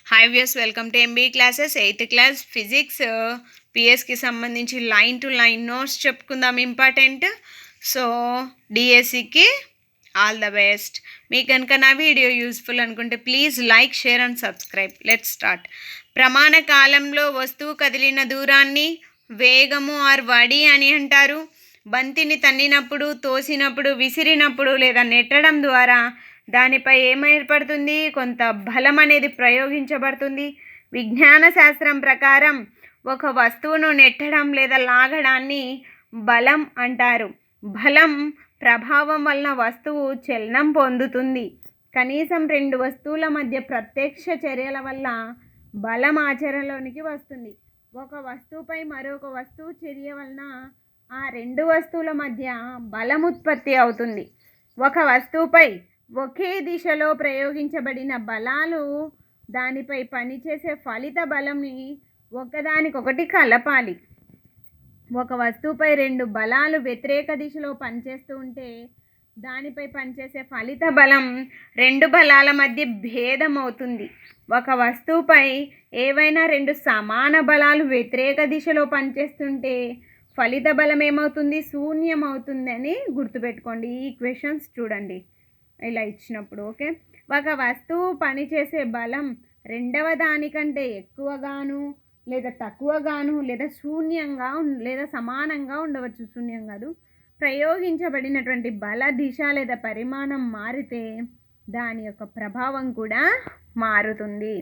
Hi views, welcome to MB classes. 8th class physics పిఎస్కి సంబంధించి line to line notes చెప్పుకుందాం. Important. So డిఎస్సికి all the best. మీకు కనుక నా వీడియో యూస్ఫుల్ అనుకుంటే please like, share and subscribe. Let's start. ప్రమాణ కాలంలో వస్తువు కదిలిన దూరాన్ని వేగము ఆర్ వడి అని అంటారు. బంతిని తన్నినప్పుడు, తోసినప్పుడు, విసిరినప్పుడు లేదా నెట్టడం ద్వారా దానిపై ఏర్పడుతుంది? కొంత బలం అనేది ప్రయోగించబడుతుంది. విజ్ఞాన శాస్త్రం ప్రకారం ఒక వస్తువును నెట్టడం లేదా లాగడాన్ని బలం అంటారు. బలం ప్రభావం వలన వస్తువు చలనం పొందుతుంది. కనీసం రెండు వస్తువుల మధ్య ప్రత్యక్ష చర్యల వల్ల బలం ఆచరణలోనికి వస్తుంది. ఒక వస్తువుపై మరొక వస్తువు చర్య వలన ఆ రెండు వస్తువుల మధ్య బలం ఉత్పత్తి అవుతుంది. ఒక వస్తువుపై ఒకే దిశలో ప్రయోగించబడిన బలాలు దానిపై పనిచేసే ఫలిత బలంని ఒకదానికొకటి కలపాలి. ఒక వస్తువుపై రెండు బలాలు వ్యతిరేక దిశలో పనిచేస్తూ ఉంటే దానిపై పనిచేసే ఫలిత బలం రెండు బలాల మధ్య భేదం అవుతుంది. ఒక వస్తువుపై ఏవైనా రెండు సమాన బలాలు వ్యతిరేక దిశలో పనిచేస్తుంటే ఫలిత బలం ఏమవుతుంది? శూన్యం అవుతుంది అని గుర్తుపెట్టుకోండి. ఈ ఈక్వేషన్స్ చూడండి ఇలా ఇచ్చినప్పుడు. ఓకే, ఒక వస్తువు పనిచేసే బలం రెండవ దానికంటే ఎక్కువగాను లేదా తక్కువగాను లేదా శూన్యంగా లేదా సమానంగా ఉండవచ్చు. శూన్యం కాదు. ప్రయోగించబడినటువంటి బల దిశ లేదా పరిమాణం మారితే దాని యొక్క ప్రభావం కూడా మారుతుంది.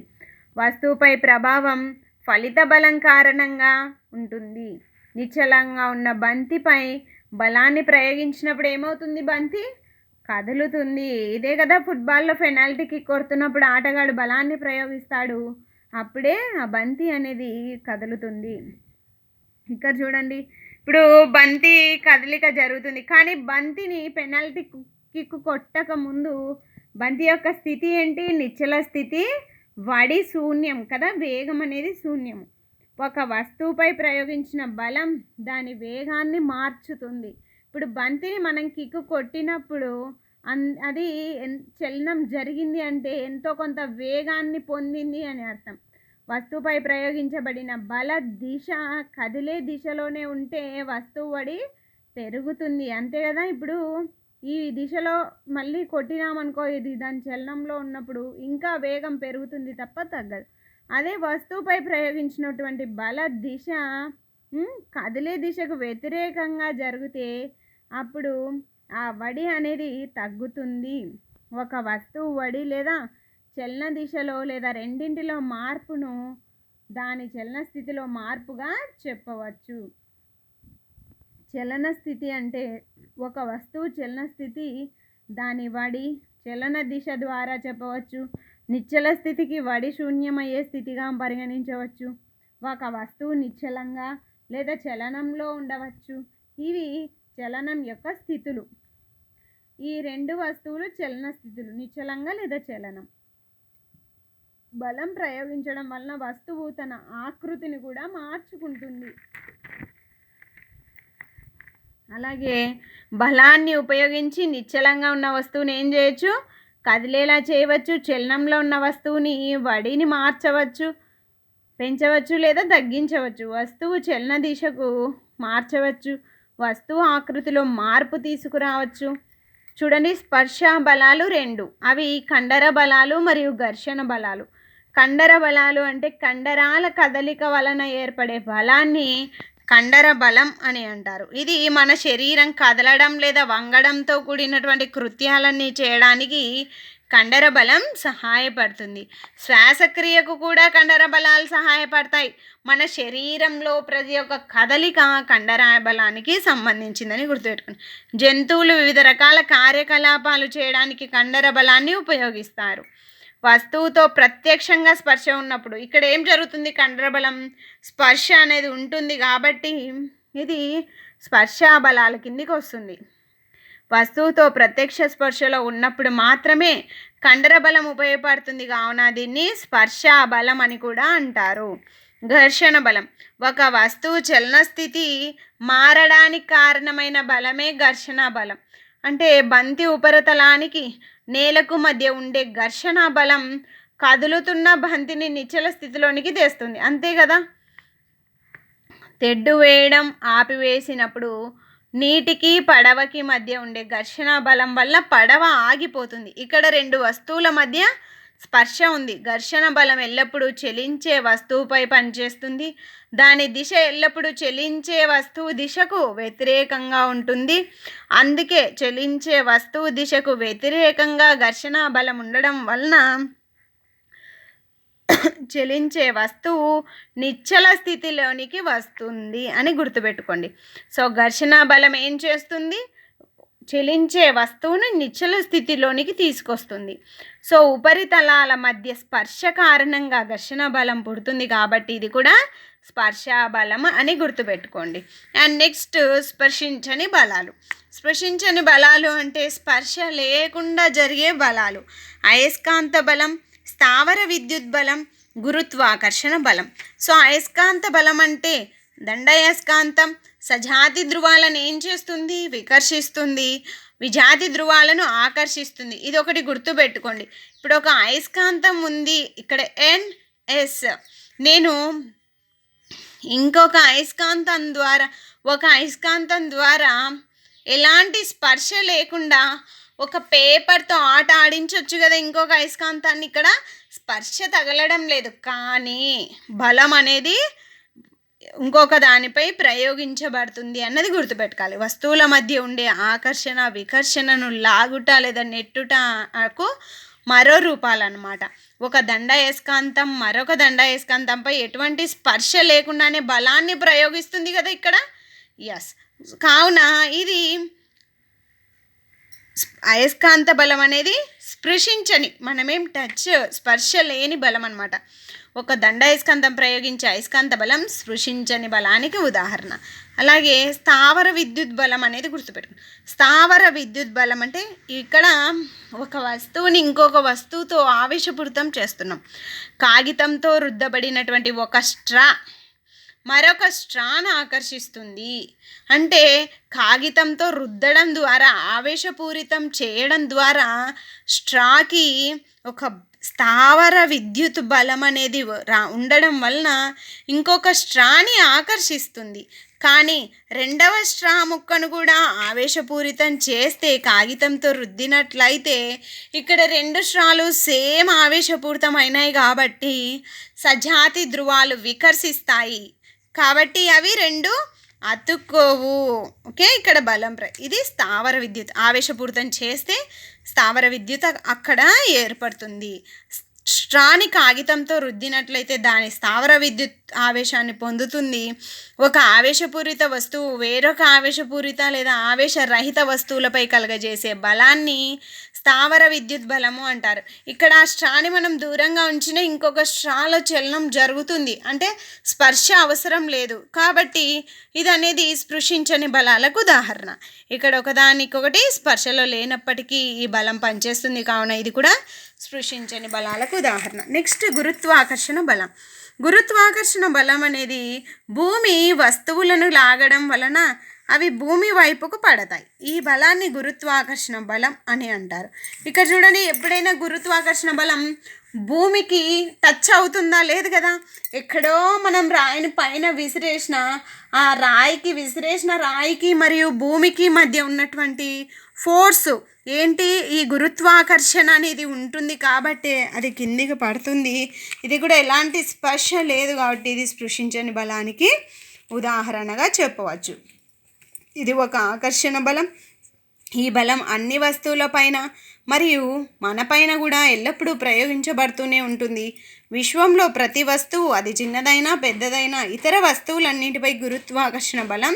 వస్తువుపై ప్రభావం ఫలిత బలం కారణంగా ఉంటుంది. నిశ్చలంగా ఉన్న బంతిపై బలాన్ని ప్రయోగించినప్పుడు ఏమవుతుంది? బంతి కదులుతుంది. ఇదే కదా ఫుట్బాల్లో పెనాల్టీకి కొడుతున్నప్పుడు ఆటగాడు బలాన్ని ప్రయోగిస్తాడు, అప్పుడే ఆ బంతి అనేది కదులుతుంది. ఇక్కడ చూడండి, ఇప్పుడు బంతి కదలిక జరుగుతుంది, కానీ బంతిని పెనాల్టీ కిక్ కొట్టక ముందు బంతి యొక్క స్థితి ఏంటి? నిశ్చల స్థితి, వడి శూన్యం కదా, వేగం అనేది శూన్యం. ఒక వస్తువుపై ప్రయోగించిన బలం దాని వేగాన్ని మార్చుతుంది. ఇప్పుడు బంతిని మనం కిక్కు కొట్టినప్పుడు అది చలనం జరిగింది అంటే ఎంతో కొంత వేగాన్ని పొందింది అని అర్థం. వస్తువుపై ప్రయోగించబడిన బల దిశ కదిలే దిశలోనే ఉంటే వస్తువు వడి పెరుగుతుంది, అంతే కదా. ఇప్పుడు ఈ దిశలో మళ్ళీ కొట్టినామనుకో, ఇది దాని చలనంలో ఉన్నప్పుడు ఇంకా వేగం పెరుగుతుంది తప్ప తగ్గదు. అదే వస్తువుపై ప్రయోగించినటువంటి బల దిశ కదిలే దిశకు వ్యతిరేకంగా జరిగితే అప్పుడు ఆ వడి అనేది తగ్గుతుంది. ఒక వస్తువు వడి లేదా చలన దిశలో లేదా రెండింటిలో మార్పును దాని చలన స్థితిలో మార్పుగా చెప్పవచ్చు. చలన స్థితి అంటే ఒక వస్తువు చలన స్థితి దాని వడి చలన దిశ ద్వారా చెప్పవచ్చు. నిశ్చల స్థితికి వడి శూన్యమయ్యే స్థితిగా పరిగణించవచ్చు. ఒక వస్తువు నిశ్చలంగా లేదా చలనంలో ఉండవచ్చు. ఇవి చలనం యొక్క స్థితులు. ఈ రెండు వస్తువులు చలన స్థితులు, నిశ్చలంగా లేదా చలనం. బలం ప్రయోగించడం వలన వస్తువు తన ఆకృతిని కూడా మార్చుకుంటుంది. అలాగే బలాన్ని ఉపయోగించి నిశ్చలంగా ఉన్న వస్తువుని ఏం చేయొచ్చు? కదిలేలా చేయవచ్చు. చలనంలో ఉన్న వస్తువుని వడిని మార్చవచ్చు, పెంచవచ్చు లేదా తగ్గించవచ్చు. వస్తువు చలన దిశకు మార్చవచ్చు. వస్తువు ఆకృతిలో మార్పు తీసుకురావచ్చు. చూడండి, స్పర్శ బలాలు రెండు, అవి కండర బలాలు మరియు ఘర్షణ బలాలు. కండర బలాలు అంటే కండరాల కదలిక వలన ఏర్పడే బలాన్ని కండర బలం అని అంటారు. ఇది మన శరీరం కదలడం లేదా వంగడంతో కూడినటువంటి కృత్యాలన్నీ చేయడానికి కండర బలం సహాయపడుతుంది. శ్వాసక్రియకు కూడా కండర బలాలు సహాయపడతాయి. మన శరీరంలో ప్రతి ఒక్క కదలిక కండర బలానికి సంబంధించిందని గుర్తుపెట్టుకుని, జంతువులు వివిధ రకాల కార్యకలాపాలు చేయడానికి కండర బలాన్ని ఉపయోగిస్తారు. వస్తువుతో ప్రత్యక్షంగా స్పర్శ ఉన్నప్పుడు ఇక్కడ ఏం జరుగుతుంది? కండర బలం స్పర్శ అనేది ఉంటుంది కాబట్టి ఇది స్పర్శ బలాల కిందికి వస్తుంది. వస్తువుతో ప్రత్యక్ష స్పర్శలో ఉన్నప్పుడు మాత్రమే కండర బలం ఉపయోగపడుతుంది, కావున దీన్ని స్పర్శ బలం అని కూడా అంటారు. ఘర్షణ బలం ఒక వస్తువు చలన స్థితి మారడానికి కారణమైన బలమే ఘర్షణ బలం. అంటే బంతి ఉపరితలానికి నేలకు మధ్య ఉండే ఘర్షణ బలం కదులుతున్న బంతిని నిశ్చల స్థితిలోనికి తెస్తుంది, అంతే కదా. తెడ్డు వేయడం ఆపివేసినప్పుడు నీటికి పడవకి మధ్య ఉండే ఘర్షణ బలం వల్ల పడవ ఆగిపోతుంది. ఇక్కడ రెండు వస్తువుల మధ్య స్పర్శ ఉంది. ఘర్షణ బలం ఎల్లప్పుడూ చలించే వస్తువుపై పనిచేస్తుంది. దాని దిశ ఎల్లప్పుడూ చలించే వస్తువు దిశకు వ్యతిరేకంగా ఉంటుంది. అందుకే చలించే వస్తువు దిశకు వ్యతిరేకంగా ఘర్షణ బలం ఉండడం వలన చలించే వస్తువు నిశ్చల స్థితిలోనికి వస్తుంది అని గుర్తుపెట్టుకోండి. సో ఘర్షణ బలం ఏం చేస్తుంది? చలించే వస్తువును నిశ్చల స్థితిలోనికి తీసుకొస్తుంది. సో ఉపరితలాల మధ్య స్పర్శ కారణంగా ఘర్షణ బలం పుడుతుంది కాబట్టి ఇది కూడా స్పర్శా బలం అని గుర్తుపెట్టుకోండి. అండ్ నెక్స్ట్ స్పర్శించని బలాలు. స్పర్శించని బలాలు అంటే స్పర్శ లేకుండా జరిగే బలాలు. అయస్కాంత బలం, స్థావర విద్యుత్ బలం, గురుత్వాకర్షణ బలం. సో అయస్కాంత బలం అంటే దండాయస్కాంతం సజాతి ధ్రువాలను ఏం చేస్తుంది? వికర్షిస్తుంది. విజాతి ధ్రువాలను ఆకర్షిస్తుంది. ఇది ఒకటి గుర్తుపెట్టుకోండి. ఇప్పుడు ఒక అయస్కాంతం ఉంది, ఇక్కడ NS. నేను ఇంకొక అయస్కాంతం ద్వారా ఎలాంటి స్పర్శ లేకుండా ఒక పేపర్తో ఆట ఆడించవచ్చు కదా ఇంకొక అయస్కాంతాన్ని. ఇక్కడ స్పర్శ తగలడం లేదు, కానీ బలం అనేది ఇంకొక దానిపై ప్రయోగించబడుతుంది అన్నది గుర్తుపెట్టుకోవాలి. వస్తువుల మధ్య ఉండే ఆకర్షణ వికర్షణను లాగుట లేదా నెట్టుటకు మరో రూపాలన్నమాట. ఒక దండాయస్కాంతం మరొక దండాయస్కాంతంపై ఎటువంటి స్పర్శ లేకుండానే బలాన్ని ప్రయోగిస్తుంది కదా ఇక్కడ. ఎస్, కావున ఇది అయస్కాంత బలం అనేది స్పృశించని, మనమేం స్పర్శ లేని బలం అన్నమాట. ఒక దండాయస్కాంతం ప్రయోగించే అయస్కాంత బలం స్పృశించని బలానికి ఉదాహరణ. అలాగే స్థావర విద్యుత్ బలం అనేది గుర్తుపెట్టుకోండి. స్థావర విద్యుత్ బలం అంటే ఇక్కడ ఒక వస్తువుని ఇంకొక వస్తువుతో ఆవేశపూరితం చేస్తున్నాం. కాగితంతో రుద్దబడినటువంటి ఒక స్ట్రా మరొక స్ట్రాను ఆకర్షిస్తుంది. అంటే కాగితంతో రుద్దడం ద్వారా ఆవేశపూరితం చేయడం ద్వారా స్ట్రాకి ఒక స్థావర విద్యుత్ బలం అనేది ఉండడం వలన ఇంకొక స్ట్రాని ఆకర్షిస్తుంది. కానీ రెండవ స్ట్రా ముక్కను కూడా ఆవేశపూరితం చేస్తే కాగితంతో రుద్దినట్లయితే ఇక్కడ రెండు స్ట్రాలు సేమ్ ఆవేశపూరితమైనాయి కాబట్టి సజాతి ధ్రువాలు వికర్షిస్తాయి, కాబట్టి అవి రెండు అతుక్కోవు. ఓకే, ఇక్కడ బలం ఇది స్థావర విద్యుత్. ఆవేశపూరితం చేస్తే స్థావర విద్యుత్ అక్కడ ఏర్పడుతుంది. స్ట్రాని కాగితంతో రుద్దినట్లయితే దాని స్థావర విద్యుత్ ఆవేశాన్ని పొందుతుంది. ఒక ఆవేశపూరిత వస్తువు వేరొక ఆవేశపూరిత లేదా ఆవేశరహిత వస్తువులపై కలగజేసే బలాన్ని స్థావర విద్యుత్ బలము అంటారు. ఇక్కడ ఆ స్ట్రాని మనం దూరంగా ఉంచిన ఇంకొక స్ట్రాలో చలనం జరుగుతుంది, అంటే స్పర్శ అవసరం లేదు, కాబట్టి ఇది అనేది స్పృశించని బలాలకు ఉదాహరణ. ఇక్కడ ఒకదానికొకటి స్పర్శలో లేనప్పటికీ ఈ బలం పనిచేస్తుంది, కావున ఇది కూడా స్పృశించని బలాలకు ఉదాహరణ. నెక్స్ట్ గురుత్వాకర్షణ బలం. గురుత్వాకర్షణ బలం అనేది భూమి వస్తువులను లాగడం వలన అవి భూమి వైపుకు పడతాయి. ఈ బలాన్ని గురుత్వాకర్షణ బలం అని అంటారు. ఇక్కడ చూడండి, ఎప్పుడైనా గురుత్వాకర్షణ బలం భూమికి టచ్ అవుతుందా? లేదు కదా. ఎక్కడో మనం రాయిని పైన విసిరేసిన ఆ రాయికి మరియు భూమికి మధ్య ఉన్నటువంటి ఫోర్సు ఏంటి? ఈ గురుత్వాకర్షణ అనేది ఉంటుంది కాబట్టి అది కిందికి పడుతుంది. ఇది కూడా ఎలాంటి స్పర్శ లేదు కాబట్టి ఇది స్పృశించని బలానికి ఉదాహరణగా చెప్పవచ్చు. ఇది ఒక ఆకర్షణ బలం. ఈ బలం అన్ని వస్తువులపైన మరియు మనపైన కూడా ఎల్లప్పుడూ ప్రయోగించబడుతూనే ఉంటుంది. విశ్వంలో ప్రతి వస్తువు, అది చిన్నదైనా పెద్దదైనా, ఇతర వస్తువులన్నిటిపై గురుత్వాకర్షణ బలం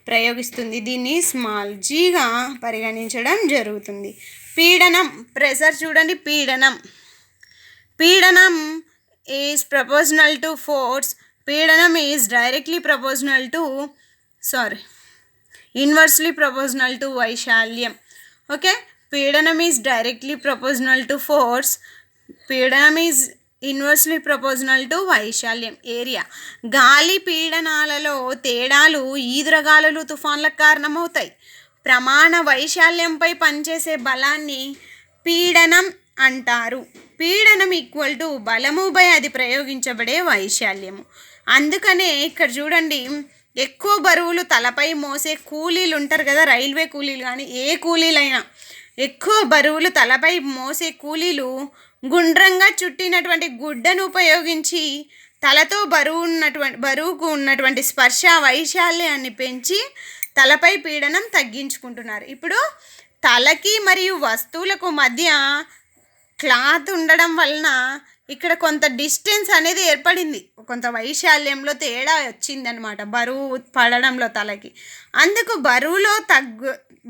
ప్రయోగిస్తుంది. దీన్ని స్మాల్ జీగా పరిగణించడం జరుగుతుంది. పీడనం, ప్రెషర్ చూడండి. పీడనం ఈజ్ ప్రపోర్షనల్ టు ఫోర్స్. పీడనం ఈజ్ ఇన్వర్స్లీ ప్రపోర్షనల్ టు వైశాల్యం. ఓకే, పీడనం is directly proportional to force. పీడనం ఈజ్ ఇన్వర్స్లీ ప్రపోర్షనల్ టు వైశాల్యం, ఏరియా. గాలి పీడనాలలో తేడాలు ఈదురగాలులు తుఫాన్లకు కారణమవుతాయి. ప్రమాణ వైశాల్యంపై పనిచేసే బలాన్ని పీడనం అంటారు. పీడనం ఈక్వల్ టు బలముపై అది ప్రయోగించబడే వైశాల్యము. అందుకనే ఇక్కడ చూడండి, ఎక్కువ బరువులు తలపై మోసే కూలీలు ఉంటారు కదా, రైల్వే కూలీలు కానీ ఏ కూలీలైనా, ఎక్కువ బరువులు తలపై మోసే కూలీలు గుండ్రంగా చుట్టినటువంటి గుడ్డను ఉపయోగించి తలతో బరువుకు ఉన్నటువంటి స్పర్శ వైశాల్యాన్ని పెంచి తలపై పీడనం తగ్గించుకుంటున్నారు. ఇప్పుడు తలకి మరియు వస్తువులకు మధ్య క్లాత్ ఉండడం వలన ఇక్కడ కొంత డిస్టెన్స్ అనేది ఏర్పడింది, కొంత వైశాల్యంలో తేడా వచ్చిందనమాట బరువు పడడంలో తలకి. అందుకు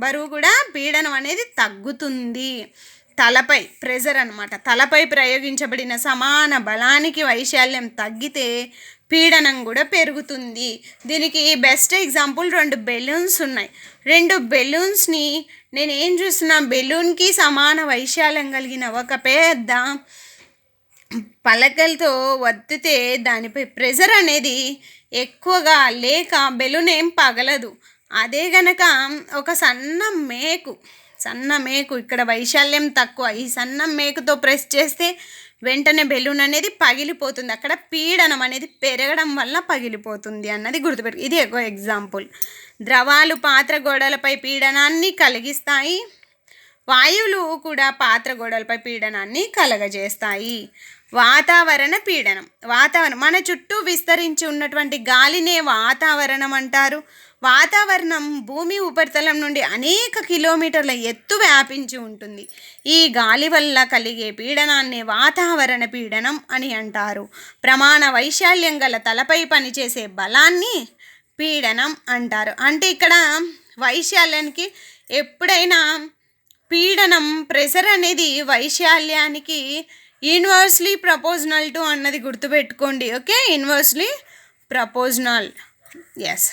బరువు కూడా పీడనం అనేది తగ్గుతుంది. తలపై ప్రెజర్ అనమాట, తలపై ప్రయోగించబడిన సమాన బలానికి వైశాల్యం తగ్గితే పీడనం కూడా పెరుగుతుంది. దీనికి బెస్ట్ ఎగ్జాంపుల్ 2 బెలూన్స్ ఉన్నాయి. 2 బెలూన్స్ని నేను ఏం చూస్తున్నా, బెలూన్కి సమాన వైశాల్యం కలిగిన ఒక పెద్ద పలకలతో వత్తితే దానిపై ప్రెజర్ అనేది ఎక్కువగా లేక బెలూన్ ఏం పగలదు. అదే గనక ఒక సన్న మేకు ఇక్కడ వైశాల్యం తక్కువ, ఈ సన్న మేకుతో ప్రెస్ చేస్తే వెంటనే బెలూన్ అనేది పగిలిపోతుంది. అక్కడ పీడనం అనేది పెరగడం వల్ల పగిలిపోతుంది అన్నది గుర్తుపెట్టు. ఇది ఒక ఎగ్జాంపుల్. ద్రవాలు పాత్ర గోడలపై పీడనాన్ని కలిగిస్తాయి, వాయువులు కూడా పాత్ర గోడలపై పీడనాన్ని కలగజేస్తాయి. వాతావరణ పీడనం, మన చుట్టూ విస్తరించి ఉన్నటువంటి గాలినే వాతావరణం అంటారు. వాతావరణం భూమి ఉపరితలం నుండి అనేక కిలోమీటర్ల ఎత్తు వ్యాపించి ఉంటుంది. ఈ గాలి వల్ల కలిగే పీడనాన్ని వాతావరణ పీడనం అని అంటారు. ప్రమాణ వైశాల్యం గల తలపై పనిచేసే బలాన్ని పీడనం అంటారు. అంటే ఇక్కడ వైశాల్యానికి ఎప్పుడైనా పీడనం ప్రెషర్ అనేది వైశాల్యానికి ఇన్వర్స్లీ ప్రపోజనల్ టు అన్నది గుర్తుపెట్టుకోండి. Okay, inversely proposal. ఎస్.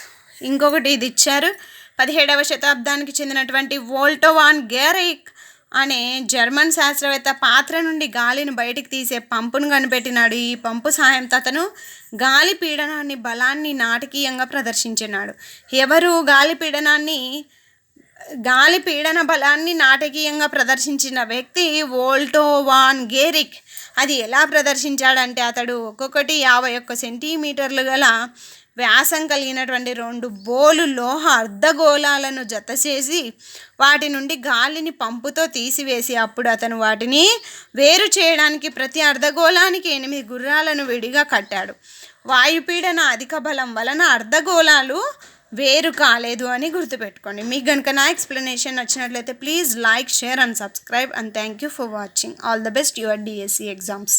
ఇంకొకటి ఇది ఇచ్చారు. 17వ శతాబ్దానికి చెందినటువంటి వోల్టో వాన్ గెరిక్ అనే జర్మన్ శాస్త్రవేత్త పాత్ర నుండి గాలిని బయటికి తీసే పంపును కనిపెట్టినాడు. ఈ పంపు సహాయంతో అతను గాలి పీడనాన్ని బలాన్ని నాటకీయంగా ప్రదర్శించినాడు. ఎవరు గాలి పీడన బలాన్ని నాటకీయంగా ప్రదర్శించిన వ్యక్తి వోల్టో వాన్ గెరిక్. అది ఎలా ప్రదర్శించాడంటే, అతడు ఒక్కొక్కటి 51 సెంటీమీటర్లు గల వ్యాసం కలిగినటువంటి 2 బోలు లోహ అర్ధగోళాలను జత చేసి వాటి నుండి గాలిని పంపుతో తీసివేసి అప్పుడు అతను వాటిని వేరు చేయడానికి ప్రతి అర్ధగోళానికి 8 గుర్రాలను విడిగా కట్టాడు. వాయుపీడన అధిక బలం వలన అర్ధగోళాలు వేరు కాలేదు అని గుర్తుపెట్టుకోండి. మీకు కనుక నా ఎక్స్ప్లెనేషన్ నచ్చినట్లయితే please like, share and subscribe and thank you for watching. All the best your DSE exams.